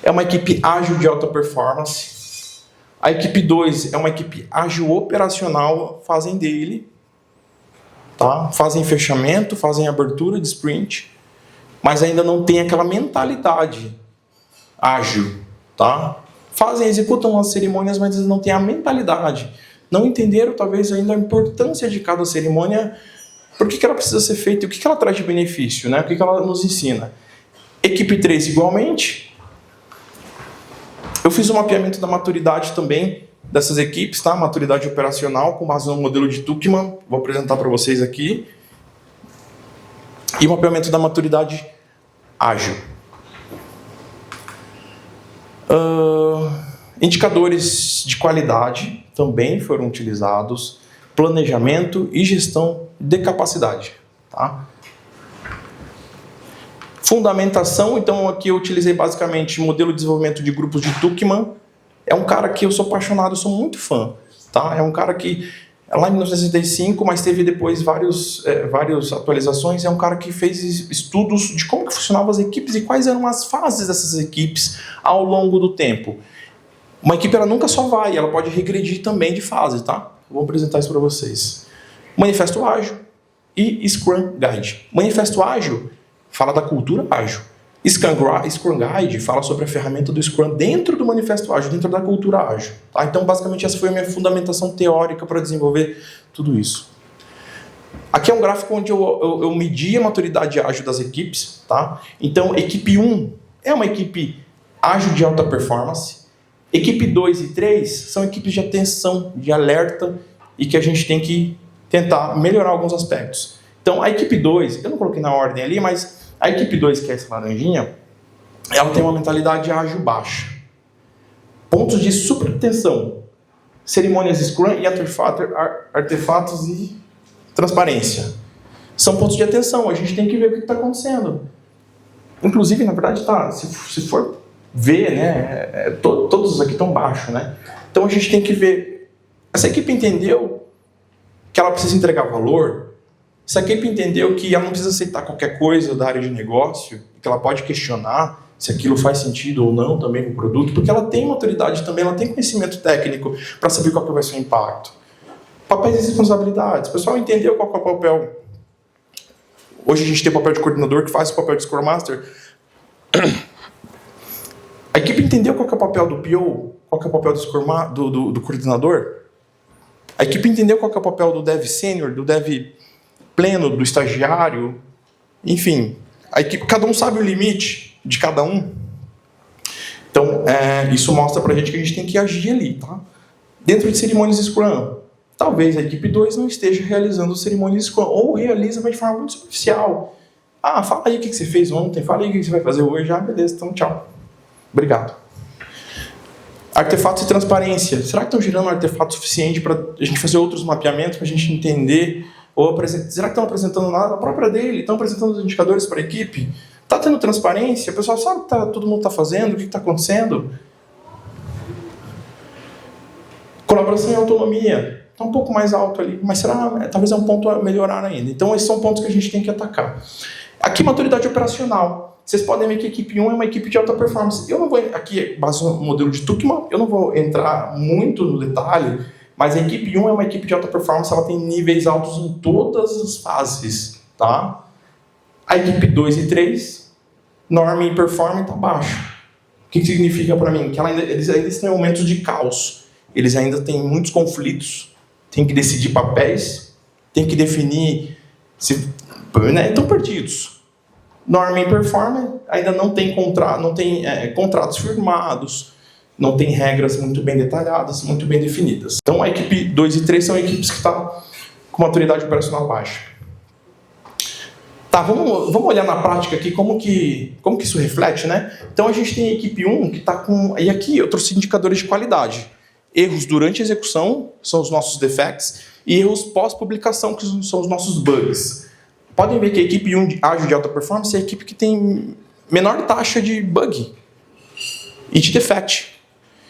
S1: é uma equipe ágil de alta performance. A equipe 2 é uma equipe ágil operacional, fazem daily. Tá? Fazem fechamento, fazem abertura de sprint, mas ainda não tem aquela mentalidade ágil, tá? Executam as cerimônias, mas não têm a mentalidade. Não entenderam, talvez, ainda a importância de cada cerimônia, por que ela precisa ser feita e o que ela traz de benefício, né? O que ela nos ensina. Equipe 3, igualmente. Eu fiz um mapeamento da maturidade também dessas equipes, tá? Maturidade operacional com base no modelo de Tuckman, vou apresentar para vocês aqui. E mapeamento da maturidade ágil. Indicadores de qualidade também foram utilizados, planejamento e gestão de capacidade, tá? Fundamentação, então aqui eu utilizei basicamente modelo de desenvolvimento de grupos de Tuckman. É um cara que eu sou apaixonado, eu sou muito fã, tá? É um cara que, lá em 1965, mas teve depois várias atualizações, é um cara que fez estudos de como que funcionavam as equipes e quais eram as fases dessas equipes ao longo do tempo. Uma equipe, ela nunca só vai, ela pode regredir também de fase, tá? Vou apresentar isso para vocês. Manifesto Ágil e Scrum Guide. Manifesto Ágil fala da cultura ágil. Scrum Guide fala sobre a ferramenta do Scrum dentro do Manifesto Ágil, dentro da cultura ágil. Tá? Então, basicamente, essa foi a minha fundamentação teórica para desenvolver tudo isso. Aqui é um gráfico onde eu medi a maturidade ágil das equipes. Tá? Então, equipe 1 é uma equipe ágil de alta performance. Equipe 2 e 3 são equipes de atenção, de alerta, e que a gente tem que tentar melhorar alguns aspectos. Então, a equipe 2, eu não coloquei na ordem ali, mas a equipe 2, que é essa laranjinha, ela tem uma mentalidade ágil baixa. Pontos de superatenção. Cerimônias Scrum e artefatos e transparência. São pontos de atenção, a gente tem que ver o que está acontecendo. Inclusive, na verdade, tá, se for ver, né, todos aqui estão baixos, né? Então a gente tem que ver, essa equipe entendeu que ela precisa entregar valor, essa equipe entendeu que ela não precisa aceitar qualquer coisa da área de negócio, que ela pode questionar se aquilo faz sentido ou não também com o produto, porque ela tem maturidade também, ela tem conhecimento técnico para saber qual que vai ser o impacto. Papéis e responsabilidades. O pessoal entendeu qual que é o papel. Hoje a gente tem o papel de coordenador que faz o papel de Scrum Master. A equipe entendeu qual que é o papel do PO, qual que é o papel do coordenador. A equipe entendeu qual que é o papel do Dev Sênior, do Dev Pleno, do estagiário. Enfim, a equipe, cada um sabe o limite de cada um. Então, isso mostra pra gente que a gente tem que agir ali, tá? Dentro de cerimônias Scrum, talvez a equipe 2 não esteja realizando cerimônias Scrum, ou realiza, mas de forma muito superficial. Ah, fala aí o que você fez ontem, fala aí o que você vai fazer hoje. Ah, beleza, então tchau. Obrigado. Artefatos e transparência. Será que estão gerando um artefato suficiente para a gente fazer outros mapeamentos, para a gente entender? Será que estão apresentando nada? A própria dele, estão apresentando os indicadores para a equipe? Está tendo transparência? O pessoal sabe o que todo mundo está fazendo? O que está acontecendo? Colaboração e autonomia. Está um pouco mais alto ali, mas talvez é um ponto a melhorar ainda. Então, esses são pontos que a gente tem que atacar. Aqui, maturidade operacional. vocês podem ver que a equipe 1 é uma equipe de alta performance. Eu não vou, aqui, base no modelo de Tuckman, eu não vou entrar muito no detalhe, mas a equipe 1 é uma equipe de alta performance, ela tem níveis altos em todas as fases, tá? A equipe 2 e 3, norma e performance está baixo. O que significa para mim? Que eles ainda estão em momentos de caos. Eles ainda têm muitos conflitos, tem que decidir papéis, tem que definir se, né, estão perdidos. Norma e performance ainda não tem contratos firmados, não tem regras muito bem detalhadas, muito bem definidas. Então a equipe 2 e 3 são equipes que estão com maturidade operacional baixa. Tá, vamos olhar na prática aqui como que isso reflete, né? Então a gente tem a equipe 1 que está com... E aqui eu trouxe indicadores de qualidade. Erros durante a execução, são os nossos defects, e erros pós-publicação, que são os nossos bugs. Podem ver que a equipe 1 ágil de alta performance é a equipe que tem menor taxa de bug e de defect.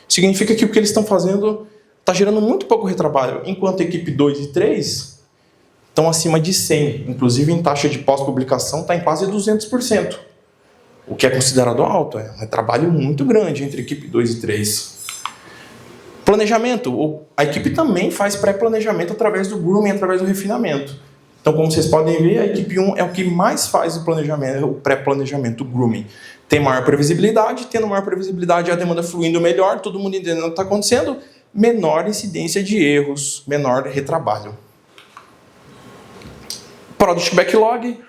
S1: Significa que o que eles estão fazendo está gerando muito pouco retrabalho, enquanto a equipe 2 e 3 estão acima de 100, inclusive em taxa de pós-publicação está em quase 200%, o que é considerado alto, é um retrabalho muito grande entre a equipe 2 e 3. Planejamento, a equipe também faz pré-planejamento através do grooming, através do refinamento. Então, como vocês podem ver, a equipe 1 é o que mais faz o planejamento, o pré-planejamento, o grooming. Tem maior previsibilidade, tendo maior previsibilidade, a demanda fluindo melhor, todo mundo entendendo o que está acontecendo, menor incidência de erros, menor retrabalho. Product Backlog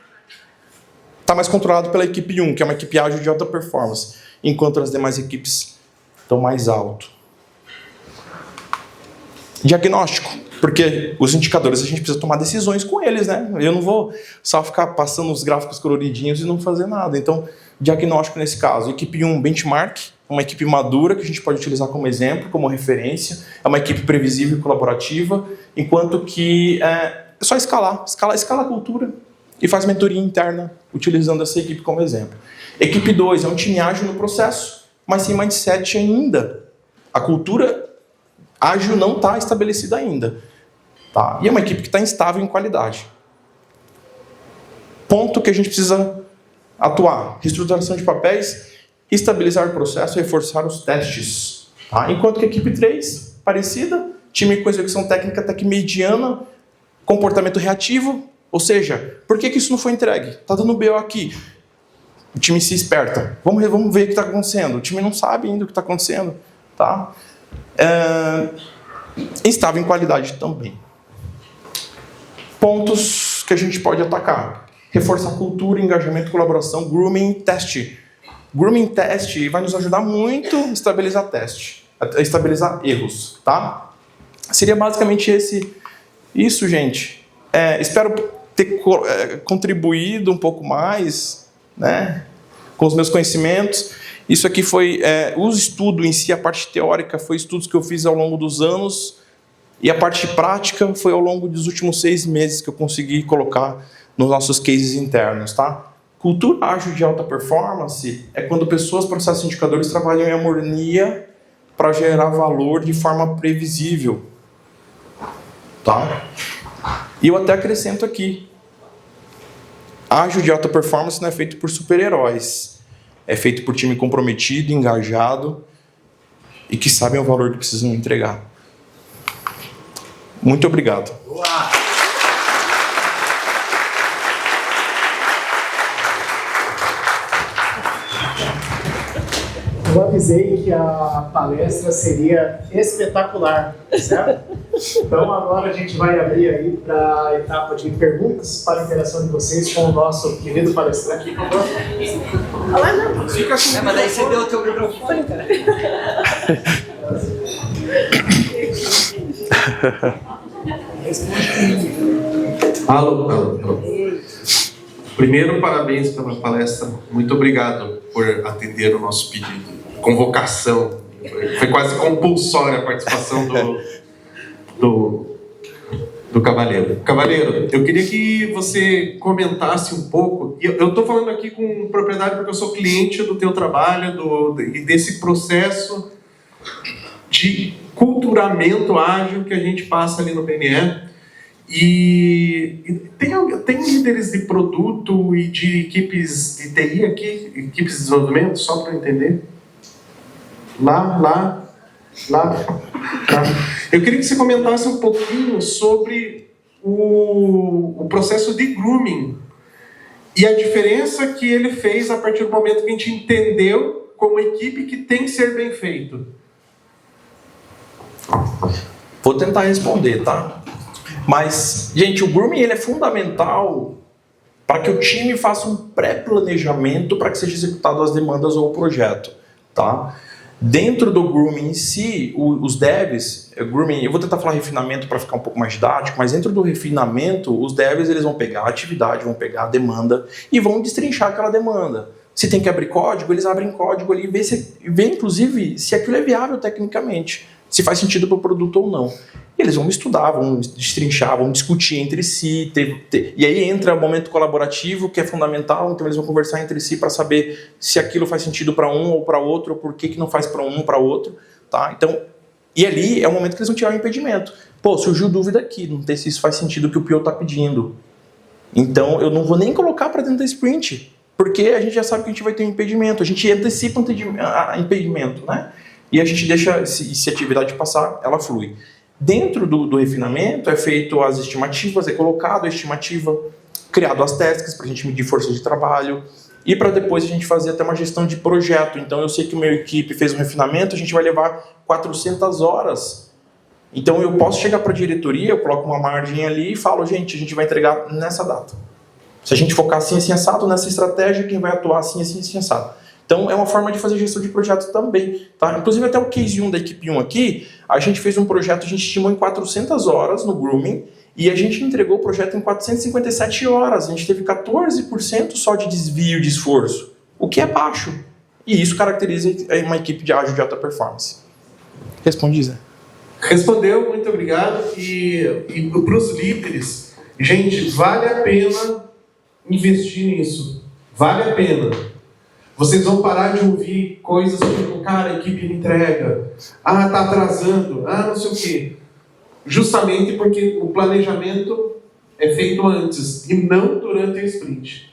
S1: está mais controlado pela equipe 1, que é uma equipe ágil de alta performance, enquanto as demais equipes estão mais alto. Diagnóstico, porque os indicadores a gente precisa tomar decisões com eles, né? Eu não vou só ficar passando os gráficos coloridinhos e não fazer nada. Então, diagnóstico nesse caso, equipe 1, benchmark, uma equipe madura que a gente pode utilizar como exemplo, como referência, é uma equipe previsível e colaborativa, enquanto que é só escala a cultura e faz mentoria interna, utilizando essa equipe como exemplo. Equipe 2 é um time ágil no processo, mas sem mindset ainda. A cultura ágil não está estabelecida ainda. Tá? E é uma equipe que está instável em qualidade. Ponto que a gente precisa atuar. Reestruturação de papéis, estabilizar o processo e reforçar os testes. Tá? Enquanto que a equipe 3, parecida, time com execução técnica até que mediana, comportamento reativo, ou seja, por que isso não foi entregue? Está dando BO aqui. O time se esperta. Vamos ver o que está acontecendo. O time não sabe ainda o que está acontecendo. Tá? Instável em qualidade também. Pontos que a gente pode atacar. Reforçar cultura, engajamento, colaboração, grooming, teste. Grooming, teste vai nos ajudar muito a estabilizar teste, a estabilizar erros, tá? Seria basicamente isso, gente. Espero ter contribuído um pouco mais, né, com os meus conhecimentos. Isso aqui foi o estudo em si, a parte teórica foi estudos que eu fiz ao longo dos anos e a parte prática foi ao longo dos últimos 6 meses que eu consegui colocar nos nossos cases internos, tá? Cultura ágil de alta performance é quando pessoas, processos e indicadores trabalham em harmonia para gerar valor de forma previsível, tá? E eu até acrescento aqui, ágil de alta performance não é feito por super-heróis. É feito por time comprometido, engajado e que sabem o valor que precisam entregar. Muito obrigado.
S2: Eu avisei que a palestra seria espetacular, certo? Então agora a gente vai abrir aí para a etapa de perguntas para a interação de vocês com o nosso querido palestrante. Por favor.
S3: Olá, não. Fica assim. Mas daí você deu o teu microfone, cara.
S4: Alô. Primeiro, parabéns pela palestra. Muito obrigado por atender o nosso pedido. Convocação. Foi quase compulsória a participação do Cavaleiro. Cavaleiro, eu queria que você comentasse um pouco. Eu estou falando aqui com propriedade porque eu sou cliente do teu trabalho e desse processo de culturamento ágil que a gente passa ali no PNE. E tem líderes de produto e de equipes de TI aqui, equipes de desenvolvimento, só para eu entender? Lá. Eu queria que você comentasse um pouquinho sobre o processo de grooming e a diferença que ele fez a partir do momento que a gente entendeu como equipe que tem que ser bem feito.
S1: Vou tentar responder, tá? Mas, gente, o grooming ele é fundamental para que o time faça um pré-planejamento para que seja executado as demandas ou o projeto, tá? Dentro do grooming em si, os devs, grooming, eu vou tentar falar refinamento para ficar um pouco mais didático, mas dentro do refinamento, os devs eles vão pegar a atividade, vão pegar a demanda e vão destrinchar aquela demanda. Se tem que abrir código, eles abrem código ali e vê inclusive se aquilo é viável tecnicamente, se faz sentido para o produto ou não. E eles vão estudar, vão destrinchar, vão discutir entre si. E aí entra o momento colaborativo, que é fundamental, então eles vão conversar entre si para saber se aquilo faz sentido para um ou para outro, ou por que não faz para um para outro. Tá? Então, e ali é o momento que eles vão tirar o impedimento. Pô, surgiu dúvida aqui, não sei se isso faz sentido o que o PO está pedindo. Então, eu não vou nem colocar para dentro da sprint, porque a gente já sabe que a gente vai ter um impedimento, a gente antecipa o impedimento, né? E a gente deixa, se a atividade passar, ela flui. Dentro do refinamento é feito as estimativas, é colocado a estimativa, criado as tasks para a gente medir força de trabalho e para depois a gente fazer até uma gestão de projeto. Então eu sei que a minha equipe fez um refinamento, a gente vai levar 400 horas. Então eu posso chegar para a diretoria, eu coloco uma margem ali e falo, gente, a gente vai entregar nessa data. Se a gente focar assim, assim, assado, nessa estratégia, quem vai atuar assim, assim, assim, assado. Então, é uma forma de fazer gestão de projetos também, tá? Inclusive, até o case 1 da equipe 1 aqui, a gente fez um projeto, a gente estimou em 400 horas no grooming, e a gente entregou o projeto em 457 horas. A gente teve 14% só de desvio de esforço, o que é baixo. E isso caracteriza uma equipe de ágil de alta performance. Respondi, Zé?
S4: Respondeu, muito obrigado. E para os líderes, gente, vale a pena investir nisso. Vale a pena. Vocês vão parar de ouvir coisas tipo, cara, a equipe não entrega, tá atrasando, não sei o quê. Justamente porque o planejamento é feito antes e não durante a sprint,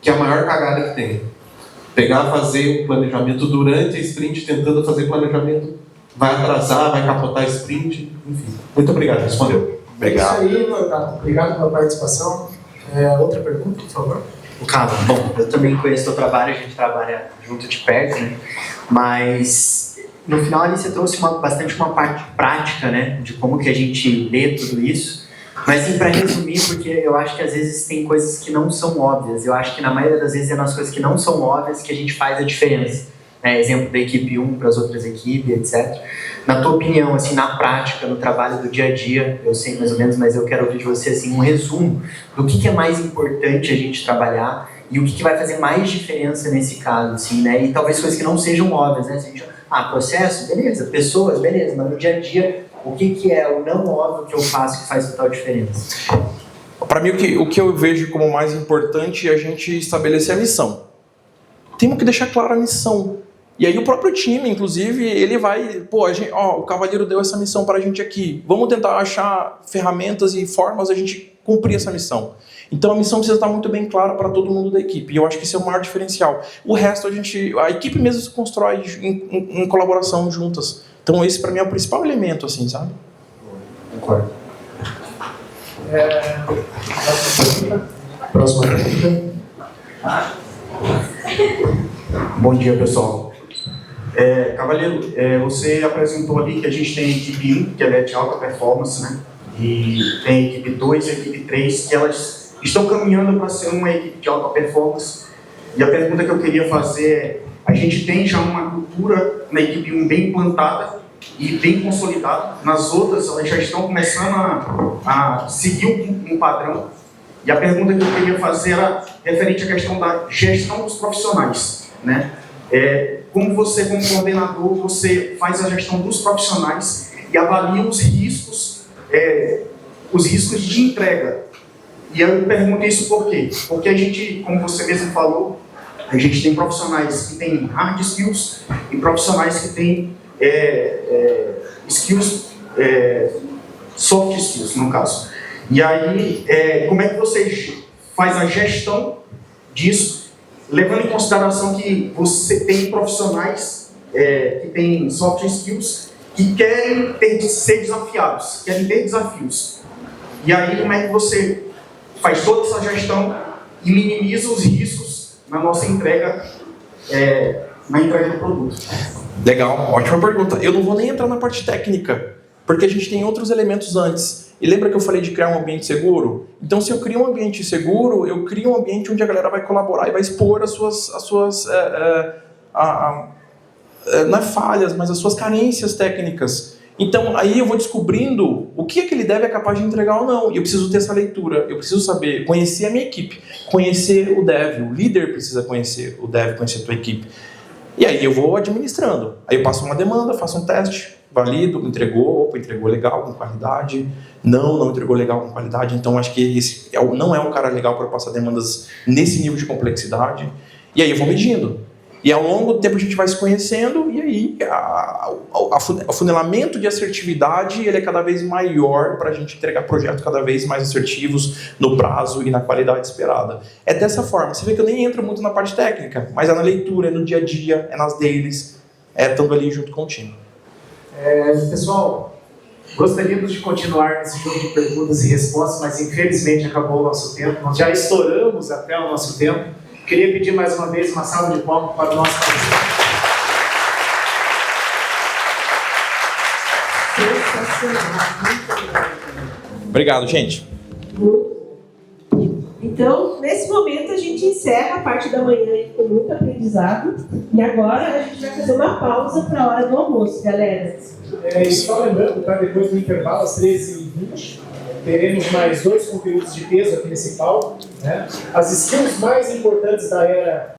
S4: que é a maior cagada que tem. Fazer o planejamento durante a sprint, tentando fazer planejamento, vai atrasar, vai capotar a sprint, enfim. Muito obrigado, respondeu.
S1: Obrigado.
S2: É isso aí, Leonardo. Obrigado pela participação. Outra pergunta, por favor.
S3: Cara, bom, eu também conheço o teu trabalho, a gente trabalha junto de perto, né? Mas no final ali você trouxe bastante uma parte prática, né? De como que a gente lê tudo isso. Mas para resumir, porque eu acho que às vezes tem coisas que não são óbvias. Eu acho que na maioria das vezes é nas coisas que não são óbvias que a gente faz a diferença. Exemplo da equipe 1 para as outras equipes, etc. Na tua opinião, assim, na prática, no trabalho do dia a dia, eu sei mais ou menos, mas eu quero ouvir de você assim, um resumo do que é mais importante a gente trabalhar e o que vai fazer mais diferença nesse caso, assim, né? E talvez coisas que não sejam óbvias, né? Se a gente, processo, beleza, pessoas, beleza, mas no dia a dia, o que é o não óbvio que eu faço que faz total diferença?
S1: Para mim, o que eu vejo como mais importante é a gente estabelecer a missão. Temos que deixar clara a missão. E aí o próprio time, inclusive, ele vai... o Cavaleiro deu essa missão para a gente aqui. Vamos tentar achar ferramentas e formas de a gente cumprir essa missão. Então a missão precisa estar muito bem clara para todo mundo da equipe. E eu acho que esse é o maior diferencial. O resto, a equipe mesmo se constrói em colaboração juntas. Então esse para mim é o principal elemento, assim, sabe?
S3: Concordo.
S2: Próxima pergunta.
S5: Bom dia, pessoal. Cavaleiro, você apresentou ali que a gente tem a equipe 1, que ela é de alta performance, né? E tem a equipe 2 e a equipe 3, que elas estão caminhando para ser uma equipe de alta performance. E a pergunta que eu queria fazer é, a gente tem já uma cultura na equipe 1 bem implantada e bem consolidada. Nas outras, elas já estão começando a seguir um padrão. E a pergunta que eu queria fazer era referente à questão da gestão dos profissionais, né? Como você, como coordenador, você faz a gestão dos profissionais e avalia os riscos de entrega. E eu pergunto isso por quê? Porque a gente, como você mesmo falou, a gente tem profissionais que têm hard skills e profissionais que têm skills, soft skills, no caso. E aí, como é que você faz a gestão disso, levando em consideração que você tem profissionais que têm soft skills que querem ser desafiados, querem ter desafios. E aí, como é que você faz toda essa gestão e minimiza os riscos na nossa entrega, na entrega do produto?
S1: Legal, ótima pergunta. Eu não vou nem entrar na parte técnica, porque a gente tem outros elementos antes. E lembra que eu falei de criar um ambiente seguro? Então, se eu crio um ambiente seguro, eu crio um ambiente onde a galera vai colaborar e vai expor as suas não é falhas, mas as suas carências técnicas. Então, aí eu vou descobrindo o que aquele dev é capaz de entregar ou não. E eu preciso ter essa leitura, eu preciso saber, conhecer a minha equipe, conhecer o dev, o líder precisa conhecer o dev, conhecer a tua equipe. E aí eu vou administrando. Aí eu passo uma demanda, faço um teste, valido, entregou legal, com qualidade, não entregou legal com qualidade. Então acho que esse não é um cara legal para passar demandas nesse nível de complexidade. E aí eu vou medindo. E ao longo do tempo a gente vai se conhecendo e aí o funilamento de assertividade ele é cada vez maior para a gente entregar projetos cada vez mais assertivos no prazo e na qualidade esperada. É dessa forma. Você vê que eu nem entro muito na parte técnica, mas é na leitura, é no dia a dia, é nas dailies, estando ali junto com o time.
S2: Pessoal, gostaríamos de continuar nesse jogo de perguntas e respostas, mas infelizmente acabou o nosso tempo. Nós já estouramos até o nosso tempo. Queria pedir mais uma vez uma salva de palmas para o nosso parceiro.
S1: Obrigado, gente.
S6: Então, nesse momento, a gente encerra a parte da manhã com muito aprendizado. E agora a gente vai fazer uma pausa para a hora do almoço, galera.
S2: E só lembrando, tá? Depois do intervalo, às 13h20, teremos mais 2 conteúdos de peso aqui nesse palco, né? As skills mais importantes da era